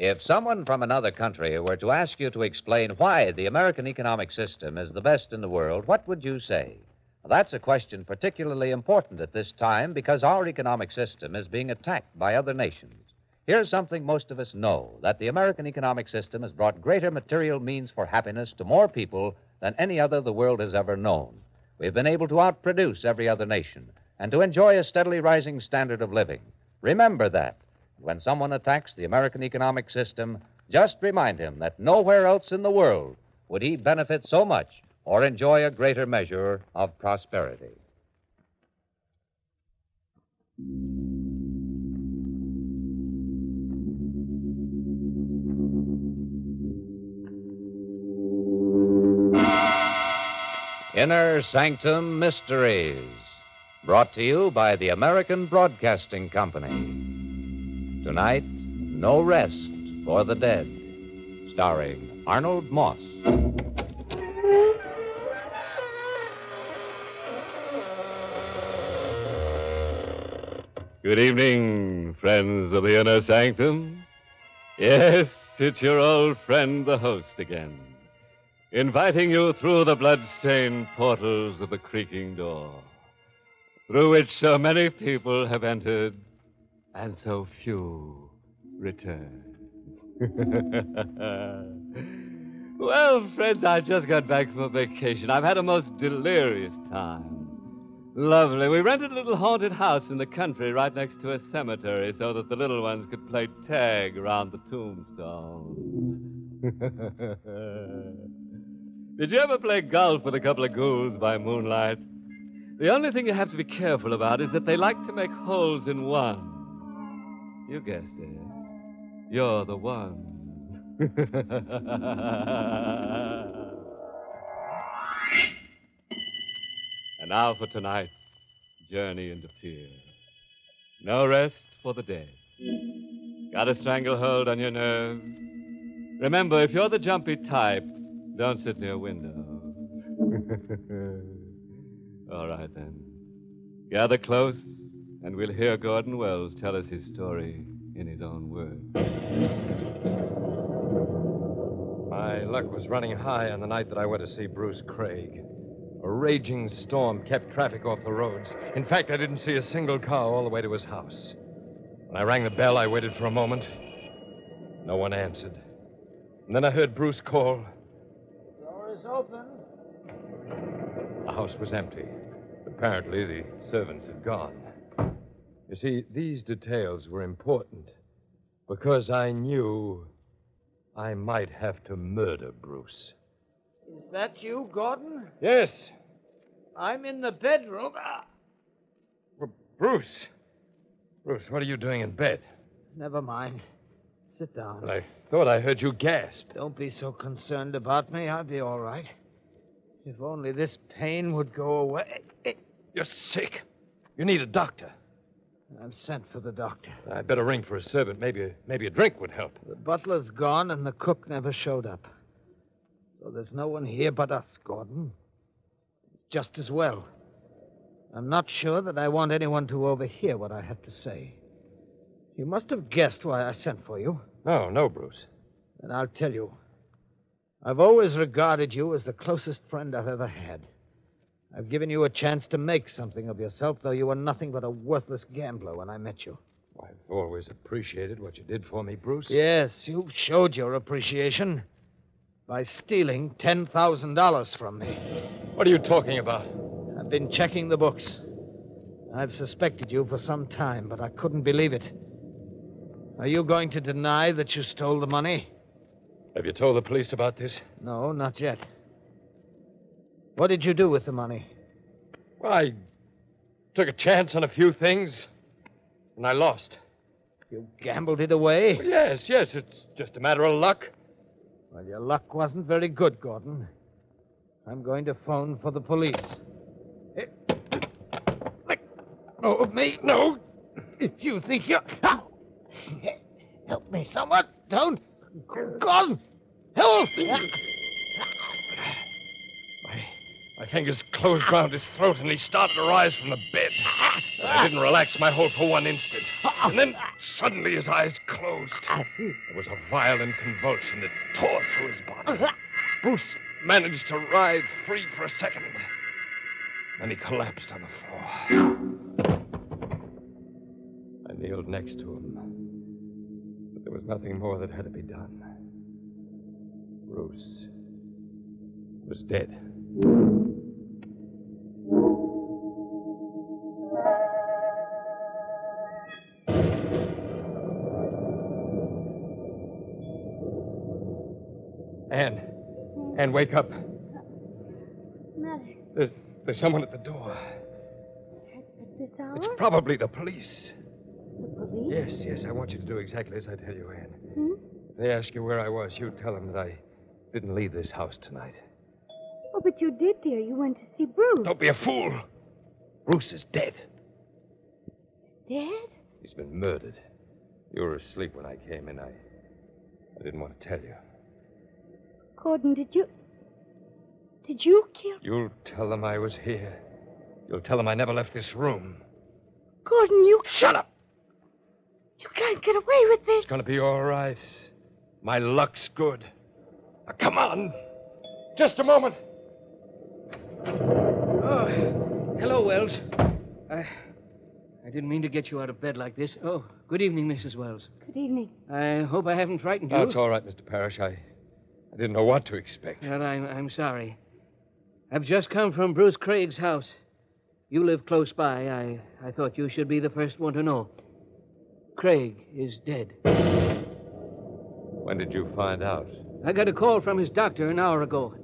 If someone from another country were to ask you to explain why the American economic system is the best in the world, what would you say? Well, that's a question particularly important at this time because our economic system is being attacked by other nations. Here's something most of us know, that the American economic system has brought greater material means for happiness to more people than any other the world has ever known. We've been able to outproduce every other nation and to enjoy a steadily rising standard of living. Remember that. When someone attacks the American economic system, just remind him that nowhere else in the world would he benefit so much or enjoy a greater measure of prosperity. Inner Sanctum Mysteries, brought to you by the American Broadcasting Company. Tonight, No Rest for the Dead, starring Arnold Moss. Good evening, friends of the Inner Sanctum. Yes, it's your old friend, the host, again, inviting you through the blood-stained portals of the creaking door, through which so many people have entered and so few return. Well, friends, I just got back from a vacation. I've had a most delirious time. Lovely. We rented a little haunted house in the country right next to a cemetery so that the little ones could play tag around the tombstones. Did you ever play golf with a couple of ghouls by moonlight? The only thing you have to be careful about is that they like to make holes in one. You guessed it. You're the one. And now for tonight's journey into fear. No rest for the dead. Got a stranglehold on your nerves? Remember, if you're the jumpy type, don't sit near windows. All right, then. Gather close, and we'll hear Gordon Wells tell us his story in his own words. My luck was running high on the night that I went to see Bruce Craig. A raging storm kept traffic off the roads. In fact, I didn't see a single car all the way to his house. When I rang the bell, I waited for a moment. No one answered. And then I heard Bruce call. The door is open. The house was empty. Apparently, the servants had gone. You see, these details were important because I knew I might have to murder Bruce. Is that you, Gordon? Yes. I'm in the bedroom. Well, Bruce. Bruce, what are you doing in bed? Never mind. Sit down. Well, I thought I heard you gasp. Don't be so concerned about me. I'll be all right. If only this pain would go away. You're sick. You need a doctor. I've sent for the doctor. I'd better ring for a servant. Maybe a drink would help. The butler's gone and the cook never showed up. So there's no one here but us, Gordon. It's just as well. I'm not sure that I want anyone to overhear what I have to say. You must have guessed why I sent for you. No, Bruce. And I'll tell you. I've always regarded you as the closest friend I've ever had. I've given you a chance to make something of yourself, though you were nothing but a worthless gambler when I met you. I've always appreciated what you did for me, Bruce. Yes, you showed your appreciation by stealing $10,000 from me. What are you talking about? I've been checking the books. I've suspected you for some time, but I couldn't believe it. Are you going to deny that you stole the money? Have you told the police about this? No, not yet. What did you do with the money? Well, I took a chance on a few things, and I lost. You gambled it away? Well, yes, it's just a matter of luck. Well, your luck wasn't very good, Gordon. I'm going to phone for the police. Let go of me. No. If you think you're... Help me, someone. Don't. Gordon, help me. My fingers closed round his throat, and he started to rise from the bed. But I didn't relax my hold for one instant. And then, suddenly, his eyes closed. There was a violent convulsion that tore through his body. Bruce managed to writhe free for a second. Then he collapsed on the floor. I kneeled next to him. But there was nothing more that had to be done. Bruce was dead. Anne, wake up. Matter. There's someone at the door. At this hour? It's probably the police. The police? Yes, I want you to do exactly as I tell you, Anne. Hmm? If they ask you where I was, you tell them that I didn't leave this house tonight. Oh, but you did, dear. You went to see Bruce. Don't be a fool. Bruce is dead. Dead? He's been murdered. You were asleep when I came in. I didn't want to tell you. Gordon, did you kill... You'll tell them I was here. You'll tell them I never left this room. Gordon, you... Shut up! You can't get away with this. It's going to be all right. My luck's good. Now, come on. Just a moment. Oh, hello, Wells. I didn't mean to get you out of bed like this. Oh, good evening, Mrs. Wells. Good evening. I hope I haven't frightened you. Oh, it's all right, Mr. Parrish. I didn't know what to expect. Well, I'm sorry. I've just come from Bruce Craig's house. You live close by. I thought you should be the first one to know. Craig is dead. When did you find out? I got a call from his doctor an hour ago.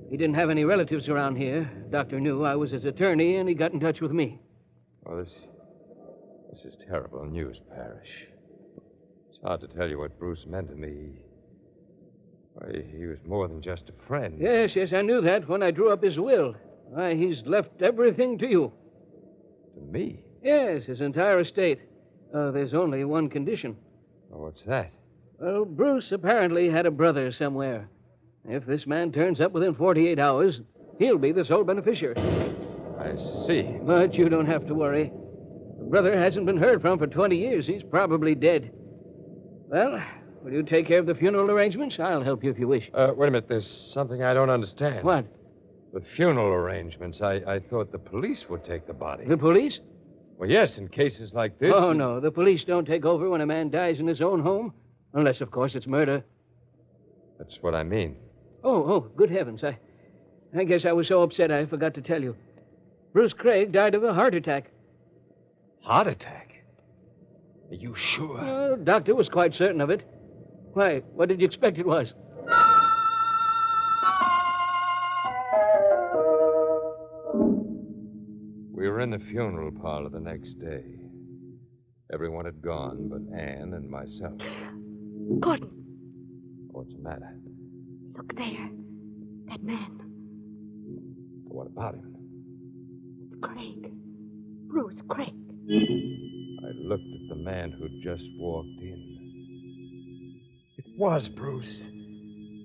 He didn't have any relatives around here. Doctor knew I was his attorney, and he got in touch with me. Well, this is terrible news, Parrish. It's hard to tell you what Bruce meant to me. Why, he was more than just a friend. Yes, I knew that when I drew up his will. Why, he's left everything to you. To me? Yes, his entire estate. There's only one condition. Oh, what's that? Well, Bruce apparently had a brother somewhere. If this man turns up within 48 hours, he'll be the sole beneficiary. I see. But you don't have to worry. The brother hasn't been heard from for 20 years. He's probably dead. Well, will you take care of the funeral arrangements? I'll help you if you wish. Wait a minute. There's something I don't understand. What? The funeral arrangements. I thought the police would take the body. The police? Well, yes, in cases like this. Oh, no. The police don't take over when a man dies in his own home. Unless, of course, it's murder. That's what I mean. Oh, good heavens. I guess I was so upset I forgot to tell you. Bruce Craig died of a heart attack. Heart attack? Are you sure? The doctor was quite certain of it. Why, what did you expect it was? We were in the funeral parlor the next day. Everyone had gone but Anne and myself. Gordon, What's the matter? look there. That man. What about him? It's Craig. Bruce Craig. I looked at the man who'd just walked in. It was Bruce.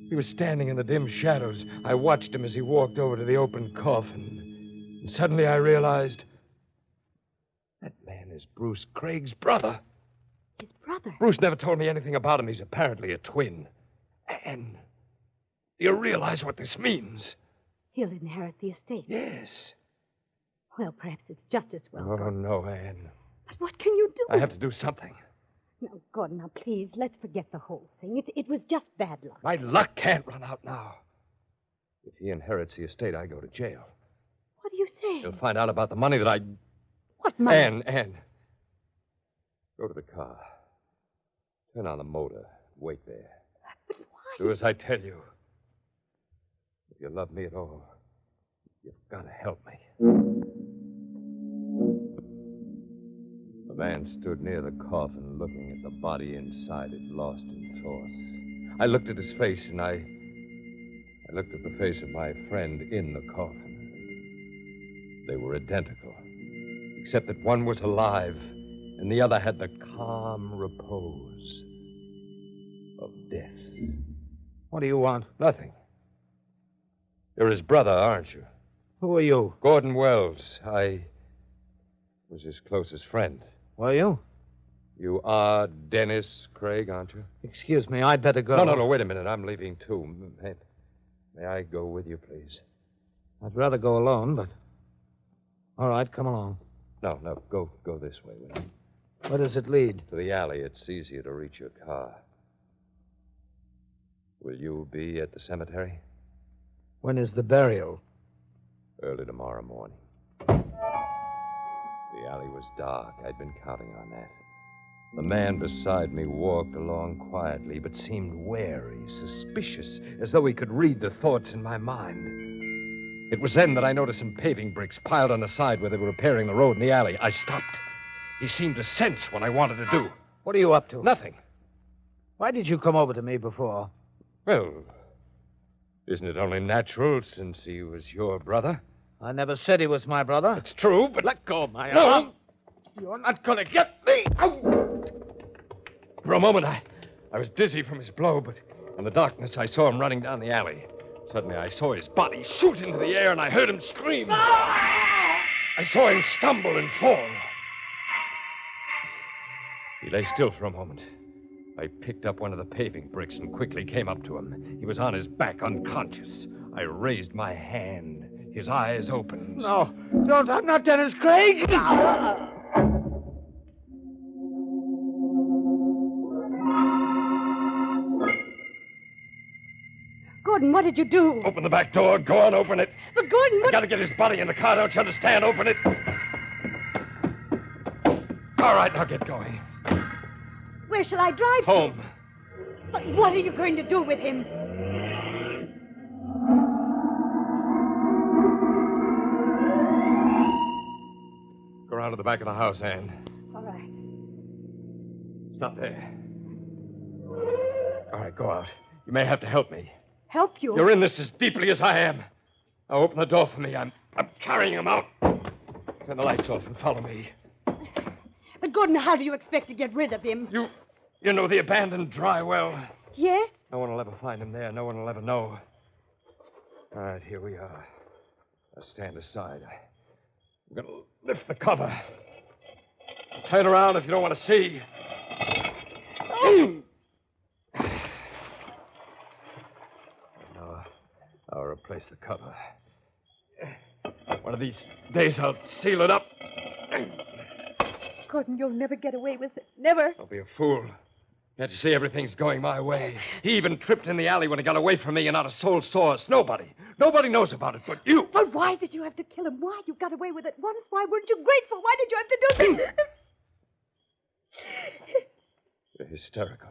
He was standing in the dim shadows. I watched him as he walked over to the open coffin. And suddenly I realized that man is Bruce Craig's brother. His brother. Bruce never told me anything about him. He's apparently a twin. And do you realize what this means? He'll inherit the estate. Yes. Well, perhaps it's just as well. Oh, no, Anne. But what can you do? I have to do something. Now, Gordon, now, please, let's forget the whole thing. It was just bad luck. My luck can't run out now. If he inherits the estate, I go to jail. What are you saying? He'll find out about the money that I... What money? Anne. Go to the car. Turn on the motor. Wait there. But why? Do as I tell you. If you love me at all, you've got to help me. The man stood near the coffin, looking at the body inside it, lost in thought. I looked at his face, and I looked at the face of my friend in the coffin. They were identical, except that one was alive, and the other had the calm repose of death. What do you want? Nothing. You're his brother, aren't you? Who are you? Gordon Wells. I was his closest friend. Were you? You are Dennis Craig, aren't you? Excuse me, I'd better go. No, wait a minute. I'm leaving, too. May I go with you, please? I'd rather go alone, but... All right, come along. No, go this way, will you? Where does it lead? To the alley. It's easier to reach your car. Will you be at the cemetery? When is the burial? Early tomorrow morning. The alley was dark. I'd been counting on that. The man beside me walked along quietly, but seemed wary, suspicious, as though he could read the thoughts in my mind. It was then that I noticed some paving bricks piled on the side where they were repairing the road in the alley. I stopped. He seemed to sense what I wanted to do. What are you up to? Nothing. Why did you come over to me before? Well, isn't it only natural since he was your brother? I never said he was my brother. It's true, but... Let go of my No. arm. You're not going to get me. Ow! For a moment, I was dizzy from his blow, but in the darkness, I saw him running down the alley. Suddenly, I saw his body shoot into the air, and I heard him scream. I saw him stumble and fall. He lay still for a moment. I picked up one of the paving bricks and quickly came up to him. He was on his back, unconscious. I raised my hand. His eyes opened. No, don't. I'm not Dennis Craig. Gordon, what did you do? Open the back door. Go on, open it. But Gordon, I what... gotta get his body in the car, don't you understand? Open it. All right, now get going. Where shall I drive to? Home. But what are you going to do with him? Go around to the back of the house, Anne. All right. Stop there. All right, go out. You may have to help me. Help you? You're in this as deeply as I am. Now open the door for me. I'm carrying him out. Turn the lights off and follow me. But Gordon, how do you expect to get rid of him? You know the abandoned dry well. Yes? No one will ever find him there. No one will ever know. All right, here we are. Now stand aside. I'm going to lift the cover. Turn around if you don't want to see. Now, I'll replace the cover. One of these days I'll seal it up. Gordon, you'll never get away with it. Never. Don't be a fool. Can't you see everything's going my way? He even tripped in the alley when he got away from me and not a soul saw us. Nobody knows about it but you. But why did you have to kill him? Why? You got away with it once. Why weren't you grateful? Why did you have to do this? You're hysterical.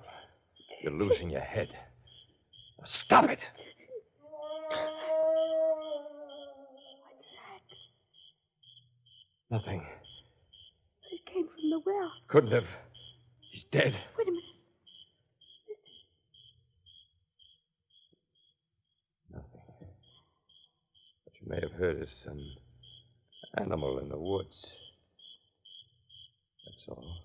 You're losing your head. Now stop it. Nothing. It came from the well. Couldn't have. He's dead. Wait a minute. Nothing. What you may have heard is some animal in the woods. That's all.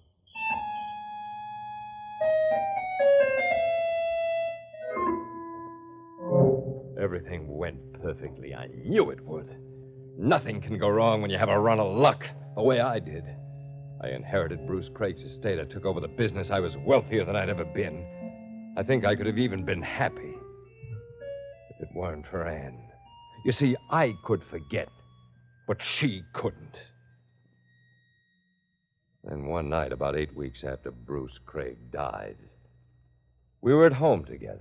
Everything went perfectly. I knew it would. Nothing can go wrong when you have a run of luck, the way I did. I inherited Bruce Craig's estate. I took over the business. I was wealthier than I'd ever been. I think I could have even been happy if it weren't for Anne. You see, I could forget, but she couldn't. Then one night, about 8 weeks after Bruce Craig died, we were at home together.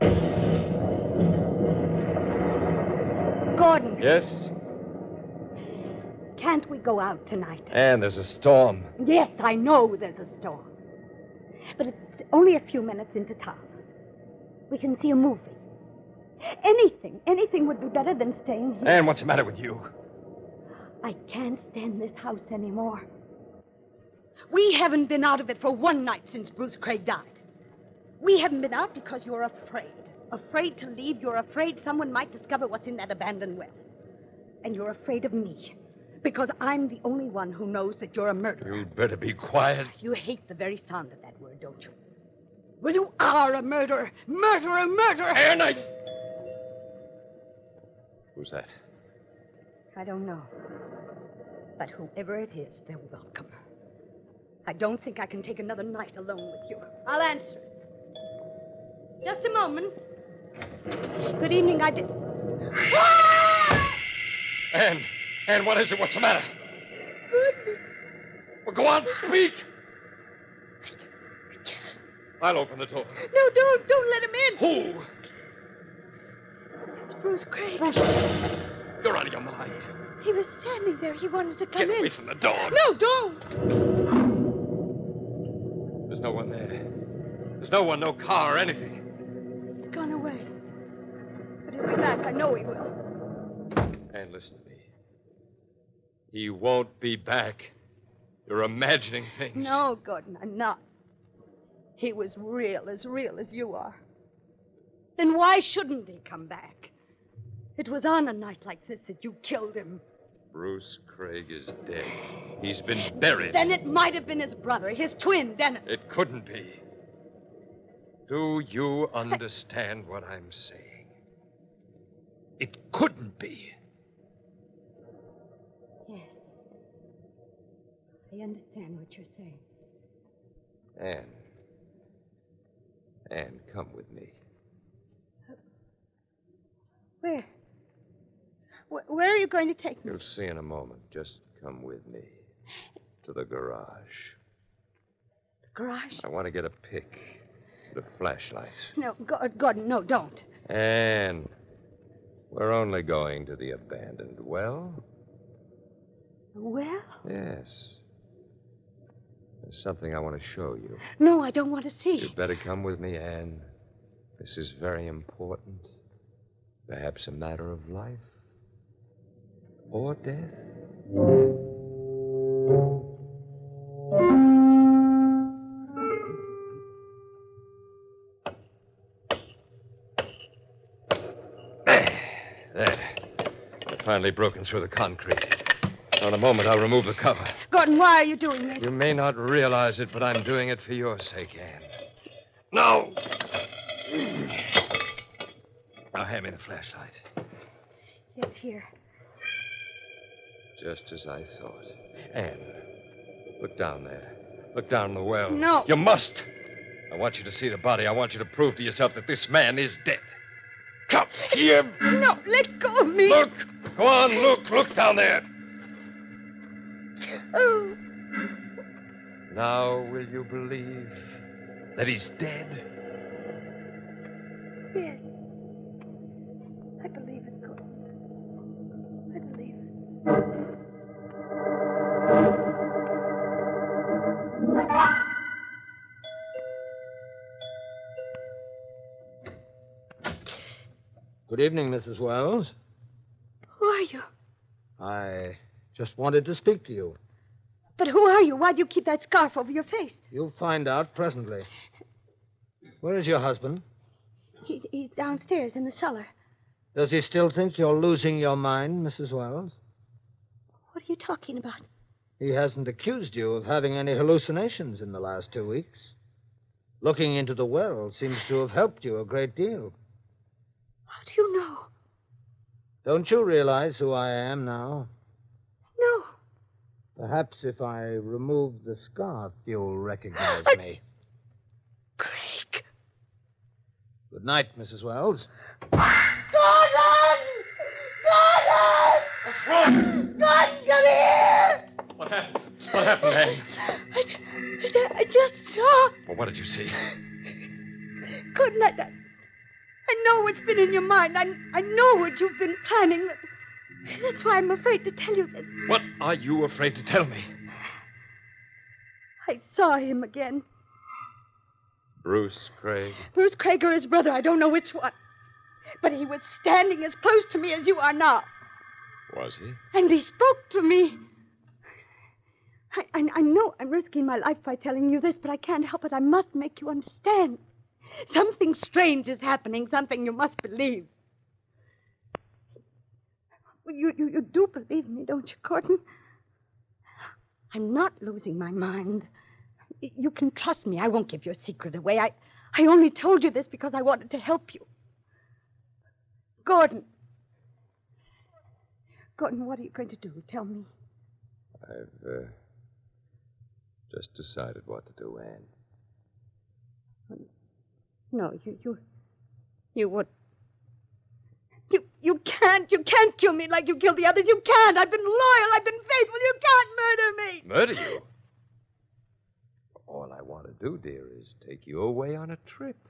Gordon. Yes? Can't we go out tonight? Anne, there's a storm. Yes, I know there's a storm. But it's only a few minutes into town. We can see a movie. Anything would be better than staying here. Anne, what's the matter with you? I can't stand this house anymore. We haven't been out of it for one night since Bruce Craig died. We haven't been out because you're afraid. Afraid to leave. You're afraid someone might discover what's in that abandoned well. And you're afraid of me. Because I'm the only one who knows that you're a murderer. You'd better be quiet. You hate the very sound of that word, don't you? Well, you are a murderer. Murderer. Anne, Who's that? I don't know. But whoever it is, they're welcome. I don't think I can take another night alone with you. I'll answer it. Just a moment. Good evening, I did... Anne, what is it? What's the matter? Good. Well, go on, speak. I'll open the door. No, don't let him in. Who? It's Bruce Craig. Bruce, you're out of your mind. He was standing there. He wanted to come Get in. away from the door. No, don't. There's no one there. There's no one, no car or anything. He's gone away. But he'll be back. I know he will. And listen to me. He won't be back. You're imagining things. No, Gordon, I'm not. He was real as you are. Then why shouldn't he come back? It was on a night like this that you killed him. Bruce Craig is dead. He's been buried. Then it might have been his brother, his twin, Dennis. It couldn't be. Do you understand what I'm saying? It couldn't be. Yes. I understand what you're saying. Anne, come with me. Where? Where are you going to take me? You'll see in a moment. Just come with me to the garage. The garage? I want to get a pick and a flashlight. No, Gordon, no, don't. Anne, we're only going to the abandoned well. Well? Yes. There's something I want to show you. No, I don't want to see. You'd better come with me, Anne. This is very important. Perhaps a matter of life or death. There. I've finally broken through the concrete. Now, in a moment, I'll remove the cover. Gordon, why are you doing this? You may not realize it, but I'm doing it for your sake, Anne. No! Now, hand me the flashlight. Yes, here. Just as I thought. Anne, look down there. Look down the well. No. You must. I want you to see the body. I want you to prove to yourself that this man is dead. Come here. No, let go of me. Look. Go on, look. Look down there. Oh. Now, will you believe that he's dead? Yes. I believe it, Gordon. I believe it. Good evening, Mrs. Wells. Who are you? I just wanted to speak to you. But who are you? Why do you keep that scarf over your face? You'll find out presently. Where is your husband? He's downstairs in the cellar. Does he still think you're losing your mind, Mrs. Wells? What are you talking about? He hasn't accused you of having any hallucinations in the last 2 weeks. Looking into the well seems to have helped you a great deal. How do you know? Don't you realize who I am now? No. Perhaps if I remove the scarf, you'll recognize me. Craig. Good night, Mrs. Wells. Gordon! Gordon! What's wrong? Gordon, come here! What happened? What happened, Anne? I just saw. Well, what did you see? Gordon, I know what's been in your mind. I know what you've been planning. That's why I'm afraid to tell you this. What are you afraid to tell me? I saw him again. Bruce Craig. Bruce Craig or his brother, I don't know which one. But he was standing as close to me as you are now. Was he? And he spoke to me. I know I'm risking my life by telling you this, but I can't help it. I must make you understand. Something strange is happening, something you must believe. You do believe me, don't you, Gordon? I'm not losing my mind. You can trust me. I won't give your secret away. I only told you this because I wanted to help you. Gordon. Gordon, what are you going to do? Tell me. I've just decided what to do, Anne. No, you would. You can't kill me like you killed the others. You can't. I've been loyal. I've been faithful. You can't murder me. Murder you? All I want to do, dear, is take you away on a trip.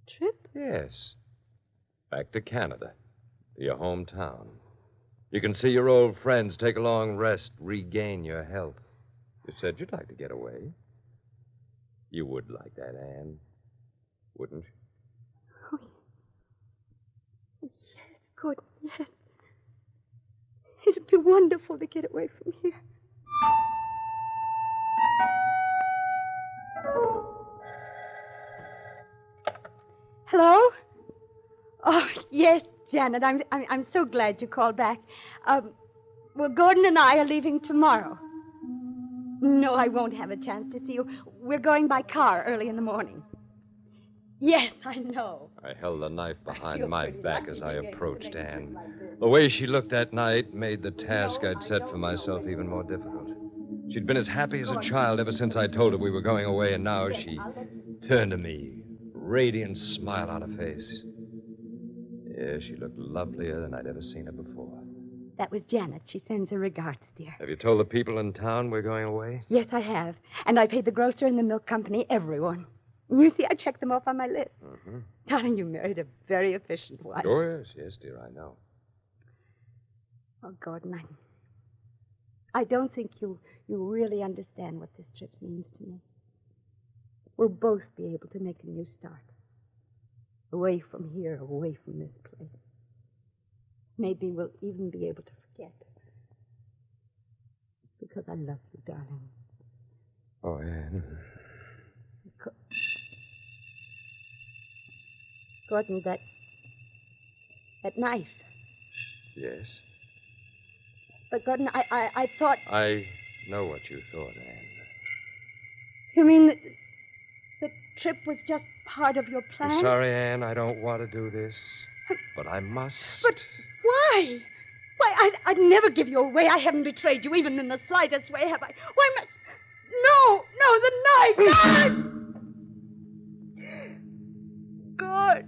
Trip? Yes. Back to Canada, to your hometown. You can see your old friends, take a long rest, regain your health. You said you'd like to get away. You would like that, Anne, wouldn't you? Oh, yes, Gordon, yes. It'd be wonderful to get away from here. Hello? Oh, yes, Janet. I'm so glad you called back. Well, Gordon and I are leaving tomorrow. No, I won't have a chance to see you. We're going by car early in the morning. Yes, I know. I held the knife behind feel my pretty back lucky as I being able to approached make a Anne. trip like this. The way she looked that night made the task I'd set for myself even more difficult. She'd been as happy as a child ever since I told her we were going away, and now she turned to me, radiant smile on her face. Yeah, she looked lovelier than I'd ever seen her before. That was Janet. She sends her regards, dear. Have you told the people in town we're going away? Yes, I have. And I paid the grocer and the milk company, everyone. You see, I checked them off on my list. Mm-hmm. Darling, you married a very efficient wife. Oh, yes, dear, I know. Oh, Gordon, I don't think you really understand what this trip means to me. We'll both be able to make a new start. Away from here, away from this place. Maybe we'll even be able to forget. Because I love you, darling. Oh, Anne. Gordon, that knife. Yes? But, Gordon, I thought... I know what you thought, Anne. You mean the trip was just part of your plan? I'm sorry, Anne. I don't want to do this. But I must. But why? Why, I'd never give you away. I haven't betrayed you, even in the slightest way, have I? Why must... No, the knife! God!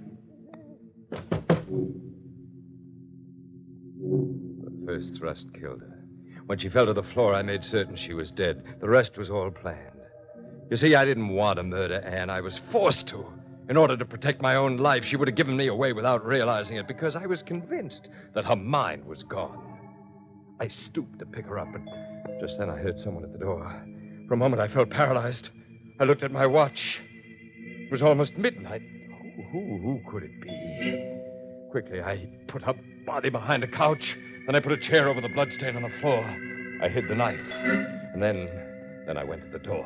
The first thrust killed her. When she fell to the floor, I made certain she was dead. The rest was all planned. You see, I didn't want to murder Anne. I was forced to. In order to protect my own life, she would have given me away without realizing it because I was convinced that her mind was gone. I stooped to pick her up, but just then I heard someone at the door. For a moment, I felt paralyzed. I looked at my watch. It was almost midnight. Who could it be? Quickly, I put her body behind a couch. Then I put a chair over the bloodstain on the floor. I hid the knife. And then I went to the door.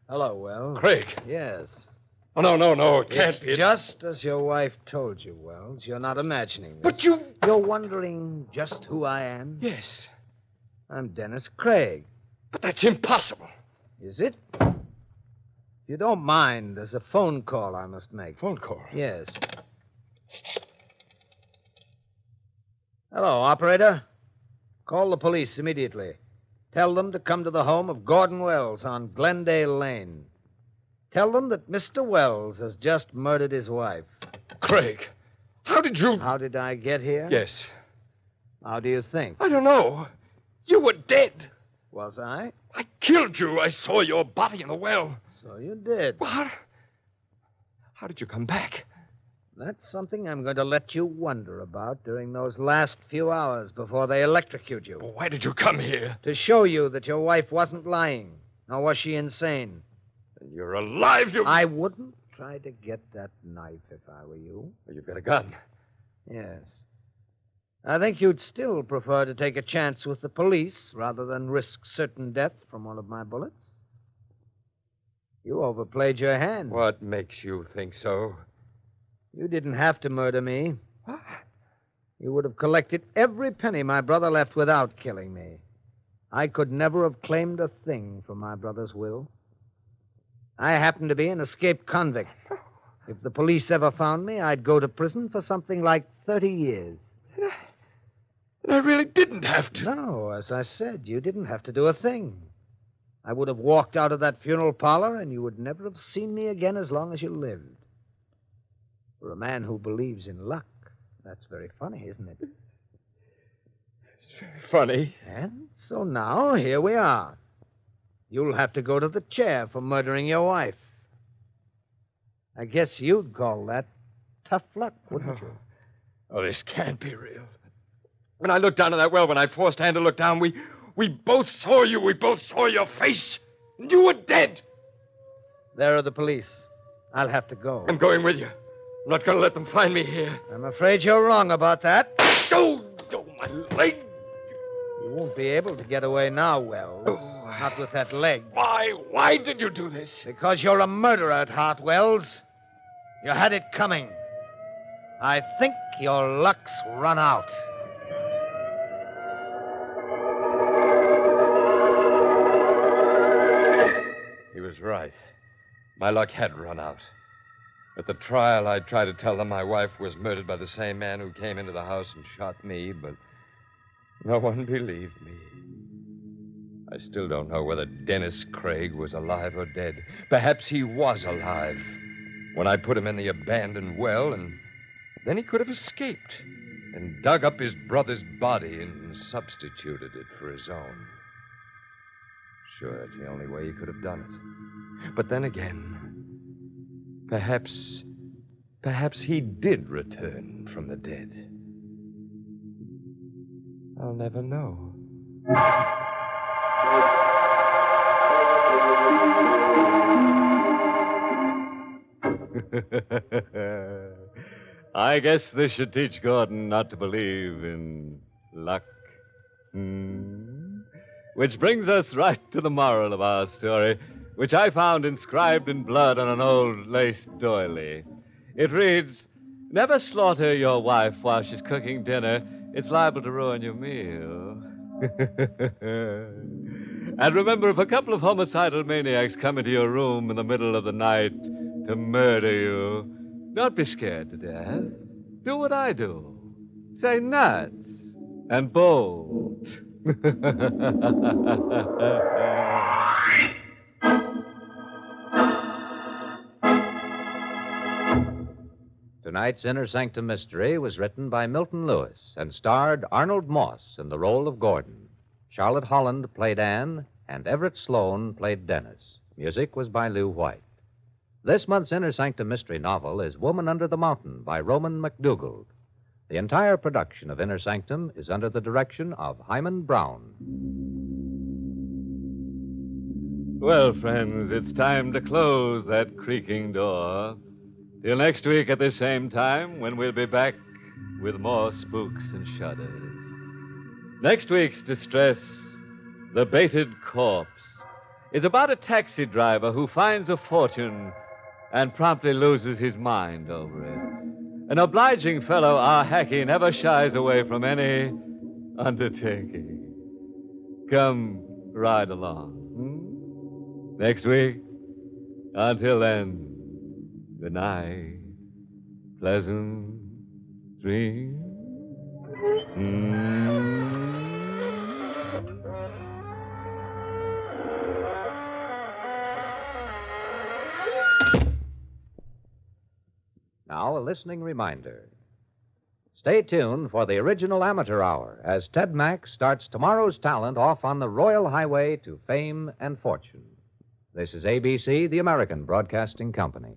Hello, Wells. Craig. Yes. Oh, no, it can't It's be. just as your wife told you, Wells. You're not imagining this. But you... You're wondering just who I am? Yes. I'm Dennis Craig. But that's impossible. Is it? If you don't mind, there's a phone call I must make. Phone call? Yes. Hello, operator. Call the police immediately. Tell them to come to the home of Gordon Wells on Glendale Lane. Tell them that Mr. Wells has just murdered his wife. Craig, how did you... How did I get here? Yes. How do you think? I don't know. You were dead. Was I? I killed you. I saw your body in the well. So you did. Well, how did you come back? That's something I'm going to let you wonder about during those last few hours before they electrocute you. Well, why did you come here? To show you that your wife wasn't lying, nor was she insane. And you're alive, you... I wouldn't try to get that knife if I were you. Well, you've got a gun. Yes. I think you'd still prefer to take a chance with the police rather than risk certain death from one of my bullets. You overplayed your hand. What makes you think so? You didn't have to murder me. What? You would have collected every penny my brother left without killing me. I could never have claimed a thing from my brother's will. I happen to be an escaped convict. If the police ever found me, I'd go to prison for something like 30 years. And I really didn't have to. No, as I said, you didn't have to do a thing. I would have walked out of that funeral parlor, and you would never have seen me again as long as you lived. For a man who believes in luck, that's very funny, isn't it? It's very funny. And so now, here we are. You'll have to go to the chair for murdering your wife. I guess you'd call that tough luck, wouldn't you? Oh, this can't be real. When I looked down in that well, when I forced Ann to look down, we both saw you. We both saw your face. And you were dead. There are the police. I'll have to go. I'm going with you. I'm not going to let them find me here. I'm afraid you're wrong about that. Oh, my leg. You won't be able to get away now, Wells. Oh. Not with that leg. Why did you do this? Because you're a murderer at heart, Wells. You had it coming. I think your luck's run out. He was right. My luck had run out. At the trial, I tried to tell them my wife was murdered by the same man who came into the house and shot me, but no one believed me. I still don't know whether Dennis Craig was alive or dead. Perhaps he was alive when I put him in the abandoned well, and then he could have escaped and dug up his brother's body and substituted it for his own. Sure, that's the only way he could have done it. But then again, perhaps he did return from the dead. I'll never know. I guess this should teach Gordon not to believe in luck. Which brings us right to the moral of our story, which I found inscribed in blood on an old lace doily. It reads, "Never slaughter your wife while she's cooking dinner. It's liable to ruin your meal." And remember, if a couple of homicidal maniacs come into your room in the middle of the night to murder you, don't be scared to death. Do what I do. Say nuts and bolt. Tonight's Inner Sanctum Mystery was written by Milton Lewis and starred Arnold Moss in the role of Gordon. Charlotte Holland played Anne, and Everett Sloane played Dennis. Music was by Lew White. This month's Inner Sanctum Mystery novel is Woman Under the Mountain by Roman McDougald. The entire production of Inner Sanctum is under the direction of Hyman Brown. Well, friends, it's time to close that creaking door. Till next week at the same time, when we'll be back with more spooks and shudders. Next week's Distress, The Baited Corpse, is about a taxi driver who finds a fortune and promptly loses his mind over it. An obliging fellow, our Hackey never shies away from any undertaking. Come, ride along. Next week. Until then, good night. Pleasant dreams. Now, a listening reminder. Stay tuned for the original Amateur Hour as Ted Mack starts tomorrow's talent off on the royal highway to fame and fortune. This is ABC, the American Broadcasting Company.